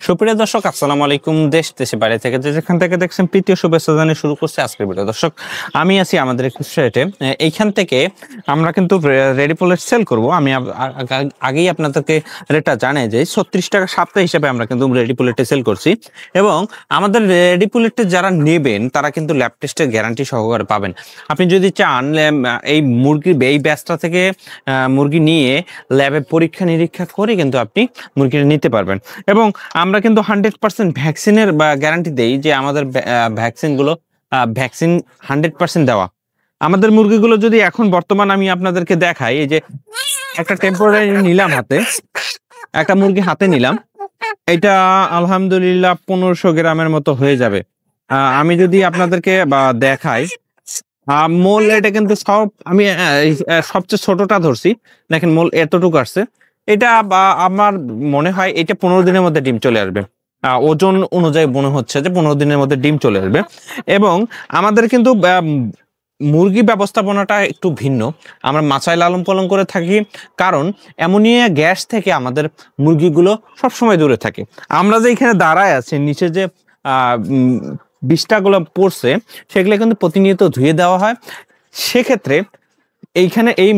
সুপ্রিয় দর্শক, আসসালামু আলাইকুম। দেশ দেশে বাইরে থেকে যেখান থেকে দেখছেন প্রীতীয় শুভেচ্ছা জানিয়ে শুরু করছে আজকের ভিডিও। দর্শক, আমি আছি আমাদের একটু সেটে। এইখান থেকে আমরা কিন্তু রেডি পোলেট সেল করব। আমি আগেই আপনাদেরকে রেটটা জানাই যে 36 টাকা সপ্তাহ হিসেবে আমরা কিন্তু রেডি পোলেটে সেল করছি, এবং আমাদের রেডি পোলেটে যারা নেবেন তারা কিন্তু ল্যাব টেস্টের গ্যারান্টি সহকারে পাবেন। আপনি যদি চান এই এই ব্যাচটা থেকে মুরগি নিয়ে ল্যাবে পরীক্ষা নিরীক্ষা করে কিন্তু আপনি মুরগিটা নিতে পারবেন। এবং আমরা কিন্তু 100% ভ্যাকসিনের গ্যারান্টি দেই যে আমাদের ভ্যাকসিন 100% দেওয়া। আমাদের মুরগিগুলো যদি এখন বর্তমান আমি আপনাদেরকে দেখাই, এই যে একটা টেম্পোরারি নিলাম, একটা মুরগি হাতে নিলাম, এটা আলহামদুলিল্লাহ 1500 গ্রামের মতো হয়ে যাবে। আমি যদি আপনাদেরকে দেখাই, মোল এটা কিন্তু সব আমি সবচেয়ে ছোটটা ধরছি, দেখেন মোল এতটুকু আসছে। এটা আমার মনে হয় এটা 15 দিনের মধ্যে ডিম চলে আসবে। ওজন অনুযায়ী মনে হচ্ছে যে 15 দিনের মধ্যে ডিম চলে আসবে। এবং আমাদের কিন্তু মুরগি ব্যবস্থাপনাটা একটু ভিন্ন। আমরা মাচায় লালন পালন করে থাকি, কারণ অ্যামোনিয়া গ্যাস থেকে আমাদের মুরগিগুলো সবসময় দূরে থাকে। আমরা যে এখানে দাঁড়ায় আছি, নিচে যে বিষটাগুলো পড়ছে সেগুলো কিন্তু প্রতিনিয়ত ধুয়ে দেওয়া হয়। সেক্ষেত্রে এইখানে এই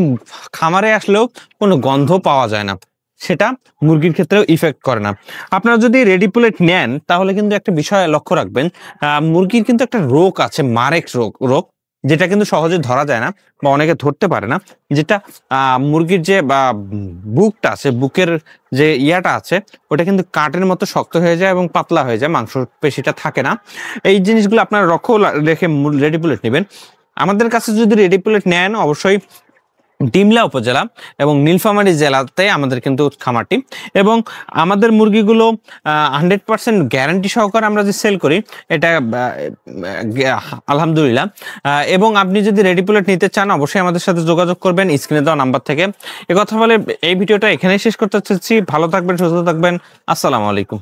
খামারে আসলেও কোনো গন্ধ পাওয়া যায় না, সেটা মুরগির ক্ষেত্রেও ইফেক্ট করে না। আপনারা যদি রেডি পোলেট নেন তাহলে কিন্তু একটা বিষয় লক্ষ্য রাখবেন, মুরগির কিন্তু একটা রোগ আছে, মারেক রোগ, যেটা কিন্তু সহজে ধরা যায় না বা অনেকে ধরতে পারে না। যেটা মুরগির যে বুকটা আছে, বুকের যে ইয়াটা আছে, ওটা কিন্তু কাঠের মতো শক্ত হয়ে যায় এবং পাতলা হয়ে যায়, মাংস পেশিটা থাকে না। এই জিনিসগুলো আপনারা রেখে রেডি পোলেট নেবেন। আমাদের কাছে যদি রেডি পোলেট নেন, অবশ্যই ডিমলা উপজেলা এবং নীলফামারী জেলাতে আমাদের কিন্তু খামারটি। এবং আমাদের মুরগিগুলো 100% গ্যারান্টি সহকারে আমরা যে সেল করি, এটা আলহামদুলিল্লাহ। এবং আপনি যদি রেডি পোলেট নিতে চান, অবশ্যই আমাদের সাথে যোগাযোগ করবেন স্ক্রিনে দেওয়া নাম্বার থেকে। কথা বলে এই ভিডিওটা এখানেই শেষ করতে চাচ্ছি। ভালো থাকবেন, সুস্থ থাকবেন। আসসালামু আলাইকুম।